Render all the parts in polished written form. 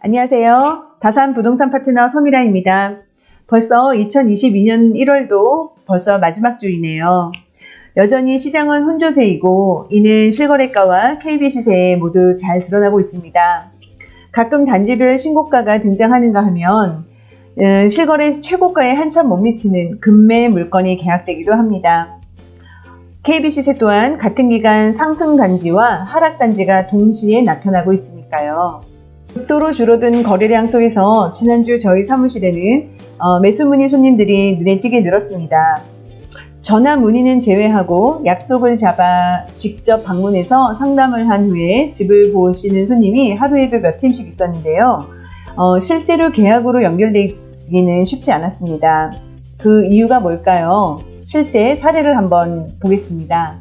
안녕하세요. 다산 부동산 파트너 서미라입니다. 벌써 2022년 1월도 벌써 마지막 주이네요. 여전히 시장은 혼조세이고 이는 실거래가와 KB 시세 모두 잘 드러나고 있습니다. 가끔 단지별 신고가가 등장하는가 하면 실거래 최고가에 한참 못 미치는 급매 물건이 계약되기도 합니다. KB 시세 또한 같은 기간 상승 단지와 하락 단지가 동시에 나타나고 있으니까요. 극도로 줄어든 거래량 속에서 지난주 저희 사무실에는 매수 문의 손님들이 눈에 띄게 늘었습니다. 전화 문의는 제외하고 약속을 잡아 직접 방문해서 상담을 한 후에 집을 보시는 손님이 하루에도 몇 팀씩 있었는데요. 실제로 계약으로 연결되기는 쉽지 않았습니다. 그 이유가 뭘까요? 실제 사례를 한번 보겠습니다.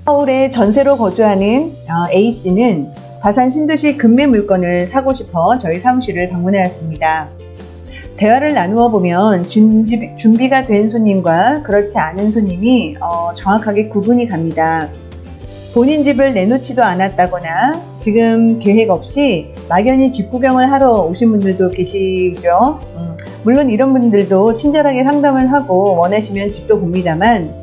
서울에 전세로 거주하는 A씨는 다산 신도시 급매 물건을 사고 싶어 저희 사무실을 방문해왔습니다. 대화를 나누어 보면 준비가 된 손님과 그렇지 않은 손님이 정확하게 구분이 갑니다. 본인 집을 내놓지도 않았다거나 지금 계획 없이 막연히 집 구경을 하러 오신 분들도 계시죠. 물론 이런 분들도 친절하게 상담을 하고 원하시면 집도 봅니다만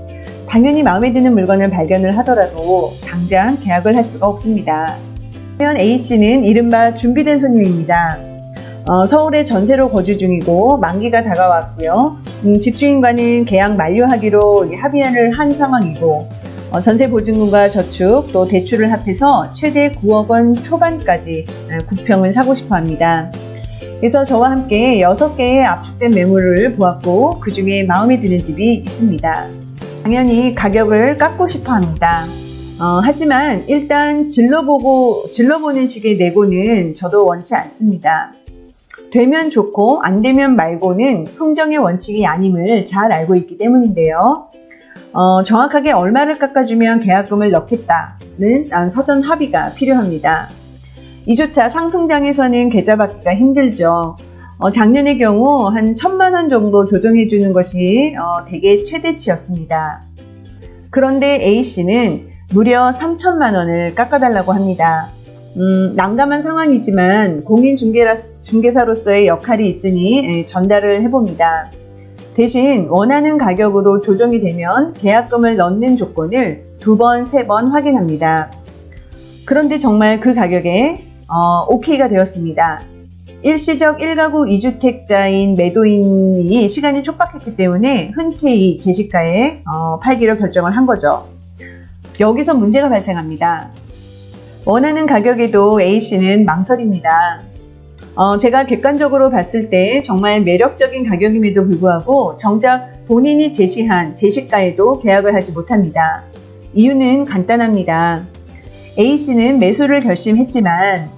당연히 마음에 드는 물건을 발견을 하더라도 당장 계약을 할 수가 없습니다. A씨는 이른바 준비된 손님입니다. 서울에 전세로 거주 중이고 만기가 다가왔고요. 집주인과는 계약 만료하기로 합의를 한 상황이고 전세 보증금과 저축 또 대출을 합해서 최대 9억 원 초반까지 9평을 사고 싶어 합니다. 그래서 저와 함께 6개의 압축된 매물을 보았고 그 중에 마음에 드는 집이 있습니다. 당연히 가격을 깎고 싶어 합니다. 하지만 일단 질러보는 식의 내고는 저도 원치 않습니다. 되면 좋고 안 되면 말고는 흥정의 원칙이 아님을 잘 알고 있기 때문인데요. 정확하게 얼마를 깎아주면 계약금을 넣겠다는 서전 합의가 필요합니다. 이조차 상승장에서는 계좌받기가 힘들죠. 작년의 경우 한 1,000만 원 정도 조정해 주는 것이 대개 최대치였습니다. 그런데 A씨는 무려 3,000만 원을 깎아달라고 합니다. 난감한 상황이지만 공인중개사로서의 역할이 있으니 전달을 해봅니다. 대신 원하는 가격으로 조정이 되면 계약금을 넣는 조건을 2번, 3번 확인합니다. 그런데 정말 그 가격에 OK가 되었습니다. 일시적 1가구 2주택자인 매도인이 시간이 촉박했기 때문에 흔쾌히 제시가에 팔기로 결정을 한 거죠. 여기서 문제가 발생합니다. 원하는 가격에도 A씨는 망설입니다. 제가 객관적으로 봤을 때 정말 매력적인 가격임에도 불구하고 정작 본인이 제시한 제시가에도 계약을 하지 못합니다. 이유는 간단합니다. A씨는 매수를 결심했지만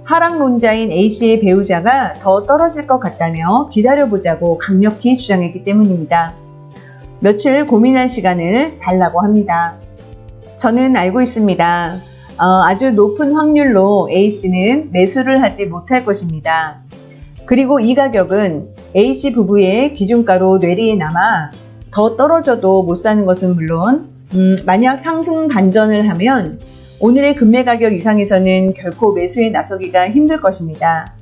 하락론자인 A씨의 배우자가 더 떨어질 것 같다며 기다려보자고 강력히 주장했기 때문입니다. 며칠 고민할 시간을 달라고 합니다. 저는 알고 있습니다. 아주 높은 확률로 A씨는 매수를 하지 못할 것입니다. 그리고 이 가격은 A씨 부부의 기준가로 뇌리에 남아 더 떨어져도 못 사는 것은 물론 만약 상승 반전을 하면 오늘의 급매 가격 이상에서는 결코 매수에 나서기가 힘들 것입니다.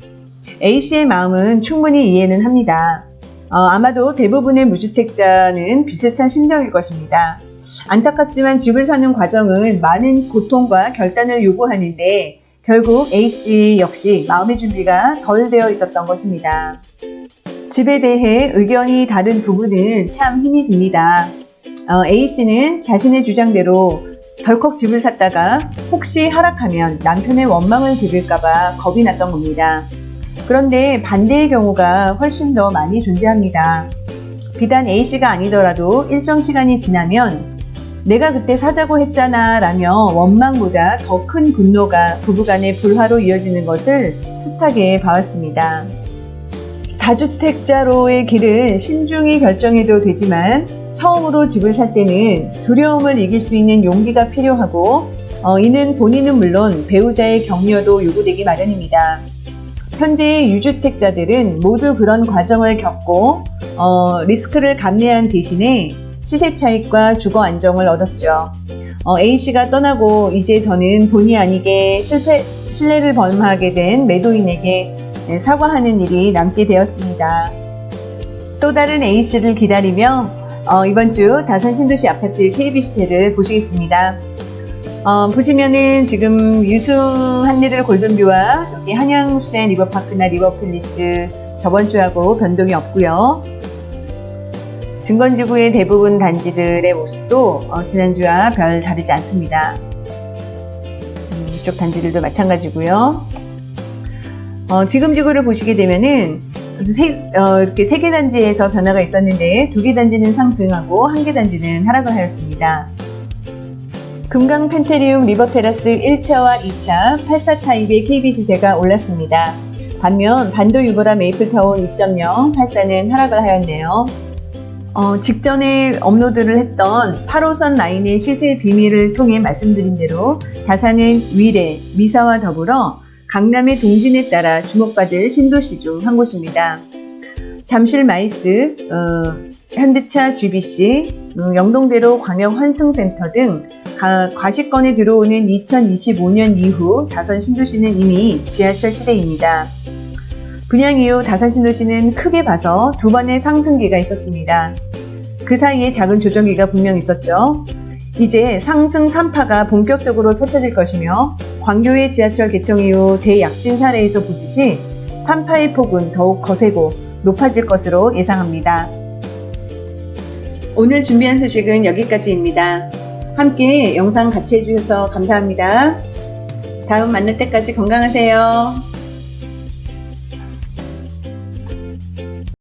A씨의 마음은 충분히 이해는 합니다. 아마도 대부분의 무주택자는 비슷한 심정일 것입니다. 안타깝지만 집을 사는 과정은 많은 고통과 결단을 요구하는데 결국 A씨 역시 마음의 준비가 덜 되어 있었던 것입니다. 집에 대해 의견이 다른 부부는 참 힘이 듭니다. A씨는 자신의 주장대로 덜컥 집을 샀다가 혹시 하락하면 남편의 원망을 들을까봐 겁이 났던 겁니다. 그런데 반대의 경우가 훨씬 더 많이 존재합니다. 비단 A씨가 아니더라도 일정 시간이 지나면 내가 그때 사자고 했잖아 라며 원망보다 더 큰 분노가 부부간의 불화로 이어지는 것을 숱하게 봐왔습니다. 다주택자로의 길은 신중히 결정해도 되지만 처음으로 집을 살 때는 두려움을 이길 수 있는 용기가 필요하고 이는 본인은 물론 배우자의 격려도 요구되기 마련입니다. 현재의 유주택자들은 모두 그런 과정을 겪고 리스크를 감내한 대신에 시세 차익과 주거 안정을 얻었죠. A씨가 떠나고 이제 저는 본의 아니게 신뢰를 범하게 된 매도인에게 사과하는 일이 남게 되었습니다. 또 다른 A씨를 기다리며 이번 주 다산 신도시 아파트 KBC를 보시겠습니다. 보시면은 지금 유승 한리들 골든뷰와 여기 한양수엔 리버파크나 리버팰리스 저번 주하고 변동이 없고요. 증권지구의 대부분 단지들의 모습도 지난주와 별 다르지 않습니다. 이쪽 단지들도 마찬가지고요. 지금 지구를 보시게 되면은 이렇게 3개 단지에서 변화가 있었는데 2개 단지는 상승하고 1개 단지는 하락을 하였습니다. 금강 펜테리움 리버테라스 1차와 2차 84 타입의 KB 시세가 올랐습니다. 반면 반도 유보라 메이플타운 2.0 84는 하락을 하였네요. 직전에 업로드를 했던 8호선 라인의 시세 비밀을 통해 말씀드린 대로 다산은 위례, 미사와 더불어 강남의 동진에 따라 주목받을 신도시 중 한 곳입니다. 잠실 마이스, 현대차 GBC, 영동대로 광역환승센터 등 과시권에 들어오는 2025년 이후 다산 신도시는 이미 지하철 시대입니다. 분양 이후 다산 신도시는 크게 봐서 2번의 상승기가 있었습니다. 그 사이에 작은 조정기가 분명 있었죠. 이제 상승 3파가 본격적으로 펼쳐질 것이며 광교의 지하철 개통 이후 대약진 사례에서 보듯이 3파의 폭은 더욱 거세고 높아질 것으로 예상합니다. 오늘 준비한 소식은 여기까지입니다. 함께 영상 같이 해주셔서 감사합니다. 다음 만날 때까지 건강하세요.